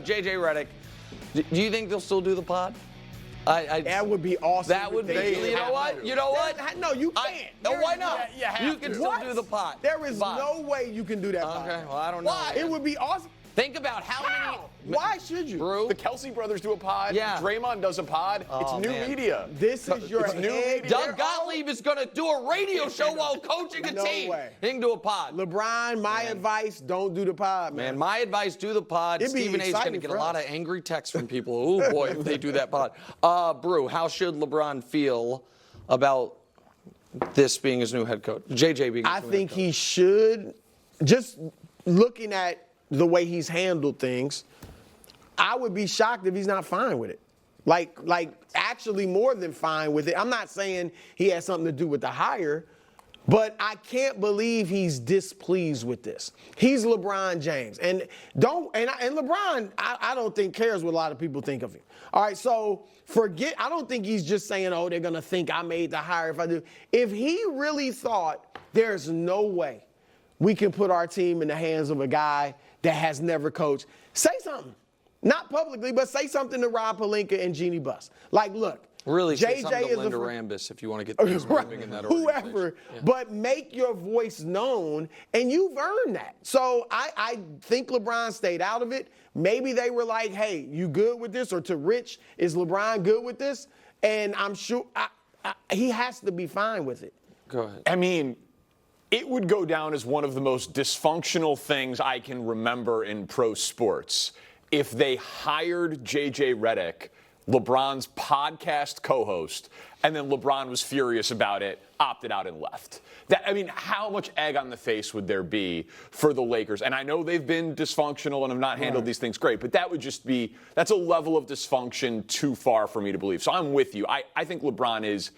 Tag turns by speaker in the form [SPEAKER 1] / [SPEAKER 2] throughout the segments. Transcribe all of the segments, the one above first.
[SPEAKER 1] JJ Redick. Do you think they'll still do the pod?
[SPEAKER 2] That would be awesome.
[SPEAKER 1] That would be. You know what? You know what?
[SPEAKER 2] No, you can't.
[SPEAKER 1] Why not?
[SPEAKER 2] You
[SPEAKER 1] can still do the pod.
[SPEAKER 2] There is no way you can do that.
[SPEAKER 1] Okay, well, I don't know.
[SPEAKER 2] Why? It would be awesome.
[SPEAKER 1] Think about how many.
[SPEAKER 2] Why should you?
[SPEAKER 1] Brew?
[SPEAKER 3] The Kelsey brothers do a pod.
[SPEAKER 1] Yeah.
[SPEAKER 3] Draymond does a pod. It's new media.
[SPEAKER 2] This is your
[SPEAKER 3] new
[SPEAKER 2] head.
[SPEAKER 3] media.
[SPEAKER 1] Doug Gottlieb is going to do a radio show while coaching a team.
[SPEAKER 2] Way.
[SPEAKER 1] He can do a pod.
[SPEAKER 2] LeBron, my advice, don't do the pod, man.
[SPEAKER 1] My advice, do the pod. Stephen A is going to get a lot of angry texts from people. Oh, boy, if they do that pod. Brew, how should LeBron feel about this being his new head coach? JJ being his new head coach.
[SPEAKER 2] I think he should, just looking at the way he's handled things, I would be shocked if he's not fine with it. Like actually more than fine with it. I'm not saying he has something to do with the hire, but I can't believe he's displeased with this. He's LeBron James. And LeBron, I don't think cares what a lot of people think of him. All right, so I don't think he's just saying, oh, they're going to think I made the hire if I do. If he really thought there's no way we can put our team in the hands of a guy that has never coached, say something. Not publicly, but say something to Rob Pelinka and Jeannie Buss. Like, look.
[SPEAKER 1] Really, say
[SPEAKER 2] JJ
[SPEAKER 1] something to
[SPEAKER 2] is
[SPEAKER 1] Linda Rambis if you want to get things moving in that organization.
[SPEAKER 2] Whoever, but make your voice known, and you've earned that. So I think LeBron stayed out of it. Maybe they were like, hey, you good with this? Or to Rich, is LeBron good with this? And I'm sure he has to be fine with it.
[SPEAKER 1] Go ahead.
[SPEAKER 3] I mean, it would go down as one of the most dysfunctional things I can remember in pro sports if they hired JJ Redick, LeBron's podcast co-host, and then LeBron was furious about it, opted out and left. How much egg on the face would there be for the Lakers? And I know they've been dysfunctional and have not handled these things great, but that's a level of dysfunction too far for me to believe. So I'm with you. I think LeBron is,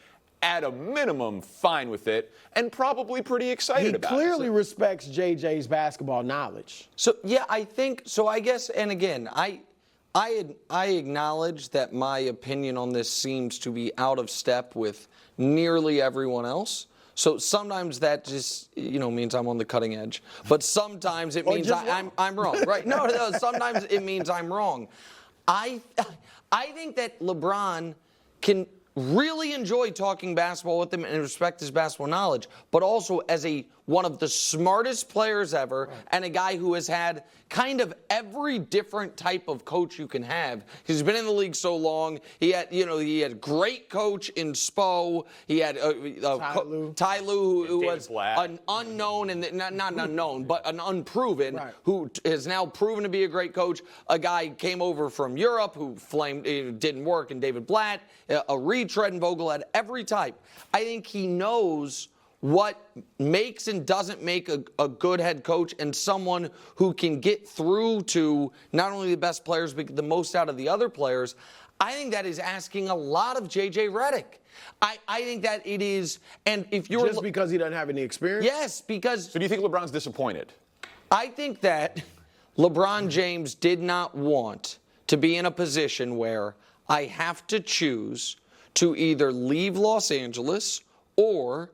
[SPEAKER 3] at a minimum, fine with it and probably pretty excited about it.
[SPEAKER 2] He clearly respects JJ's basketball knowledge.
[SPEAKER 1] So, yeah, I think so. I guess, and again, I acknowledge that my opinion on this seems to be out of step with nearly everyone else. So sometimes that just, means I'm on the cutting edge. But sometimes it means I'm wrong. Right? No, sometimes it means I'm wrong. I think that LeBron can really enjoy talking basketball with him and respect his basketball knowledge, but also as one of the smartest players ever and a guy who has had kind of every different type of coach you can have. He's been in the league so long. He had great coach in Spo. He had Ty Lue, who was an unknown and not unknown, but an unproven, who is now proven to be a great coach. A guy came over from Europe who didn't work, and David Blatt, a retread, and Vogel had every type. I think he knows what makes and doesn't make a good head coach and someone who can get through to not only the best players, but the most out of the other players. I think that is asking a lot of JJ Redick. I think that it is, and if you're
[SPEAKER 2] just because he doesn't have any experience?
[SPEAKER 1] Yes, because.
[SPEAKER 3] So do you think LeBron's disappointed?
[SPEAKER 1] I think that LeBron James did not want to be in a position where I have to choose to either leave Los Angeles or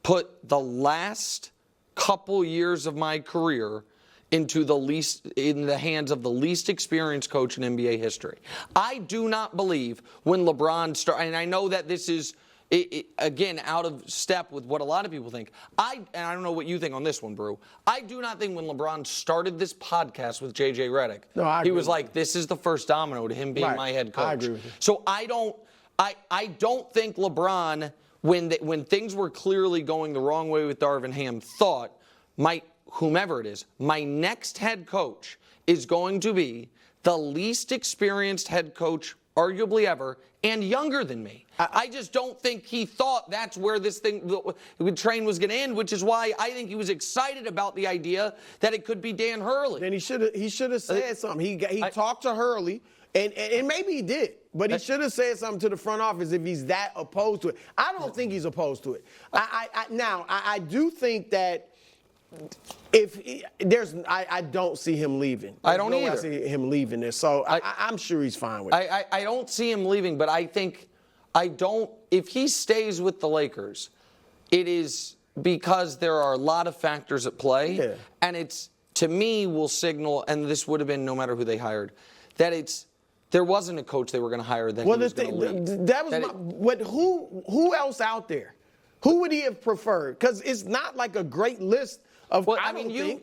[SPEAKER 1] put the last couple years of my career in the hands of the least experienced coach in NBA history. I do not believe when LeBron started, and I know that this is, again, out of step with what a lot of people think. And I don't know what you think on this one, Brew. I do not think when LeBron started this podcast with JJ Redick, he was like, this is the first domino to him being my head coach.
[SPEAKER 2] I agree with you.
[SPEAKER 1] So I don't think LeBron, when things were clearly going the wrong way with Darvin Ham, thought, whomever it is, my next head coach is going to be the least experienced head coach arguably ever and younger than me. I just don't think he thought that's where this the train was going to end, which is why I think he was excited about the idea that it could be Dan Hurley.
[SPEAKER 2] Then he should have said something. He talked to Hurley. And maybe he did, but he should have said something to the front office if he's that opposed to it. I don't think he's opposed to it. I do think that I don't see him leaving.
[SPEAKER 1] I don't either.
[SPEAKER 2] I see him leaving this, so I'm sure he's fine with it.
[SPEAKER 1] I don't see him leaving, but if he stays with the Lakers, it is because there are a lot of factors at play, and it's, to me, will signal, and this would have been no matter who they hired, that there wasn't a coach they were going to hire that
[SPEAKER 2] Well,
[SPEAKER 1] he was going to leave.
[SPEAKER 2] that was
[SPEAKER 1] That
[SPEAKER 2] who else out there? Who would he have preferred? Because it's not like a great list of.
[SPEAKER 1] Well,
[SPEAKER 2] I
[SPEAKER 1] mean, you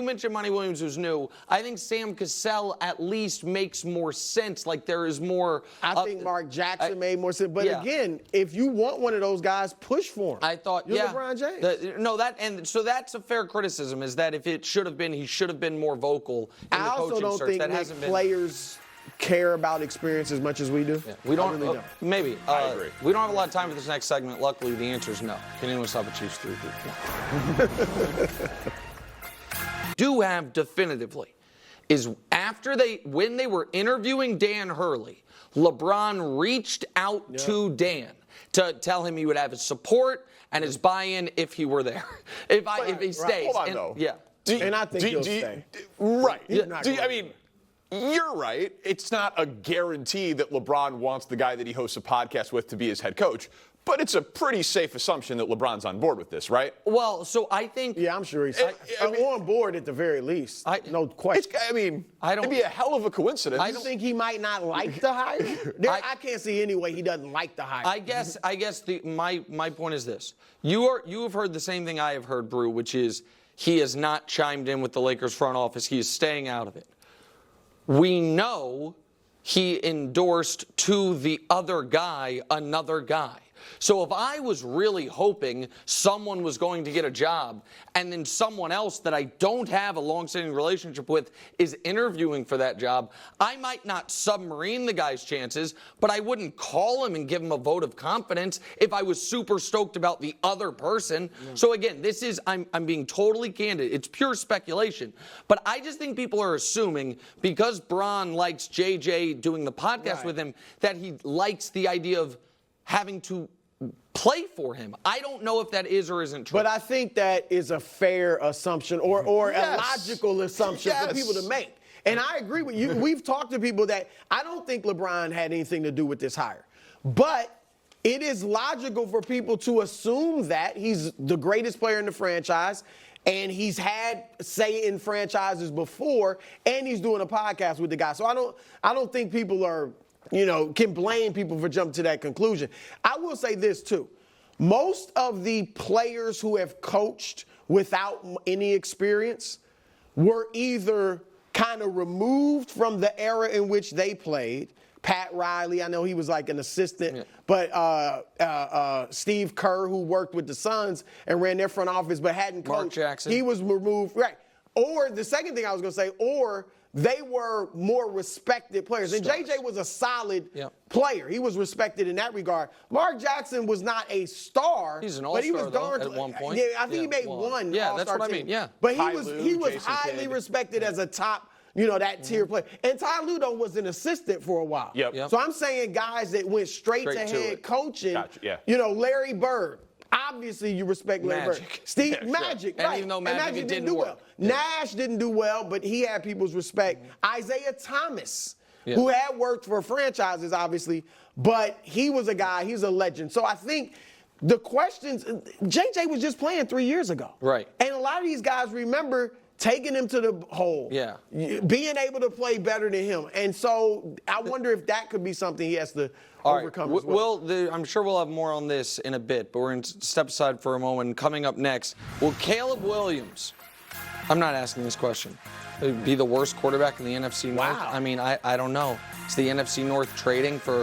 [SPEAKER 1] mentioned Monty Williams, who's new. I think Sam Cassell at least makes more sense. Like there is more.
[SPEAKER 2] I think Mark Jackson made more sense. But again, if you want one of those guys, push for him.
[SPEAKER 1] I thought,
[SPEAKER 2] You're LeBron James.
[SPEAKER 1] So that's a fair criticism. Is that if it should have been, he should have been more vocal in the
[SPEAKER 2] I
[SPEAKER 1] coaching
[SPEAKER 2] also don't
[SPEAKER 1] search.
[SPEAKER 2] think players care about experience as much as we do.
[SPEAKER 1] Yeah, we don't.
[SPEAKER 2] Really don't.
[SPEAKER 1] Maybe.
[SPEAKER 3] I agree.
[SPEAKER 1] We don't have a lot of time for this next segment. Luckily, the answer is no. Can anyone stop a Chiefs 3-3? Do have definitively is when they were interviewing Dan Hurley, LeBron reached out to Dan to tell him he would have his support and his buy-in if he were there, if he stays.
[SPEAKER 3] Hold on, though.
[SPEAKER 1] Yeah.
[SPEAKER 2] And I think he'll stay.
[SPEAKER 3] Right.
[SPEAKER 2] Yeah.
[SPEAKER 3] I mean, you're right. It's not a guarantee that LeBron wants the guy that he hosts a podcast with to be his head coach, but it's a pretty safe assumption that LeBron's on board with this, right?
[SPEAKER 1] Well, so I think.
[SPEAKER 2] Yeah, I'm sure he's on board at the very least. No question.
[SPEAKER 3] It'd be a hell of a coincidence.
[SPEAKER 2] I think he might not like the hire. I can't see any way he doesn't like the hire.
[SPEAKER 1] I guess my point is this: you have heard the same thing I have heard, Brew, which is he has not chimed in with the Lakers front office. He is staying out of it. We know he endorsed to the other guy another guy. So if I was really hoping someone was going to get a job and then someone else that I don't have a long-standing relationship with is interviewing for that job, I might not submarine the guy's chances, but I wouldn't call him and give him a vote of confidence if I was super stoked about the other person. Yeah. So again, I'm being totally candid. It's pure speculation. But I just think people are assuming because Bron likes JJ doing the podcast with him that he likes the idea of having to play for him. I don't know if that is or isn't true.
[SPEAKER 2] But I think that is a fair assumption or a logical assumption for people to make. And I agree with you. We've talked to people that I don't think LeBron had anything to do with this hire. But it is logical for people to assume that he's the greatest player in the franchise and he's had say in franchises before and he's doing a podcast with the guy. So I don't think people are can blame people for jumping to that conclusion. I will say this, too. Most of the players who have coached without any experience were either kind of removed from the era in which they played. Pat Riley, I know he was like an assistant, but Steve Kerr, who worked with the Suns and ran their front office but hadn't coached.
[SPEAKER 1] Mark Jackson.
[SPEAKER 2] He was removed. Right. Or the second thing I was going to say, or they were more respected players. And JJ was a solid player. He was respected in that regard. Mark Jackson was not a star.
[SPEAKER 1] He's an
[SPEAKER 2] but he was
[SPEAKER 1] all-star, though, at one point.
[SPEAKER 2] Yeah, I think he made one
[SPEAKER 1] Yeah,
[SPEAKER 2] all-star
[SPEAKER 1] that's what I
[SPEAKER 2] team.
[SPEAKER 1] mean, yeah.
[SPEAKER 2] But
[SPEAKER 3] Ty
[SPEAKER 2] he was
[SPEAKER 3] Jason
[SPEAKER 2] highly
[SPEAKER 3] Kidd.
[SPEAKER 2] respected as a top, that tier player. And Ty Lue, though, was an assistant for a while.
[SPEAKER 3] Yep.
[SPEAKER 2] So I'm saying guys that went straight to head coaching.
[SPEAKER 3] Gotcha, yeah.
[SPEAKER 2] Larry Bird. Obviously, you respect Larry Bird. Steve Magic,
[SPEAKER 1] And
[SPEAKER 2] right?
[SPEAKER 1] even though
[SPEAKER 2] and
[SPEAKER 1] Magic
[SPEAKER 2] didn't do well. Nash didn't do well, but he had people's respect. Isaiah Thomas, who had worked for franchises, obviously, but he was a guy, he's a legend. So I think the questions, JJ was just playing 3 years ago.
[SPEAKER 1] Right.
[SPEAKER 2] And a lot of these guys remember taking him to the hole.
[SPEAKER 1] Yeah.
[SPEAKER 2] Being able to play better than him. And so I wonder if that could be something he has to overcome as well.
[SPEAKER 1] I'm sure we'll have more on this in a bit, but we're going to step aside for a moment. Coming up next, will Caleb Williams, I'm not asking this question, be the worst quarterback in the NFC North?
[SPEAKER 2] Wow.
[SPEAKER 1] I mean, I don't know. Is the NFC North trading for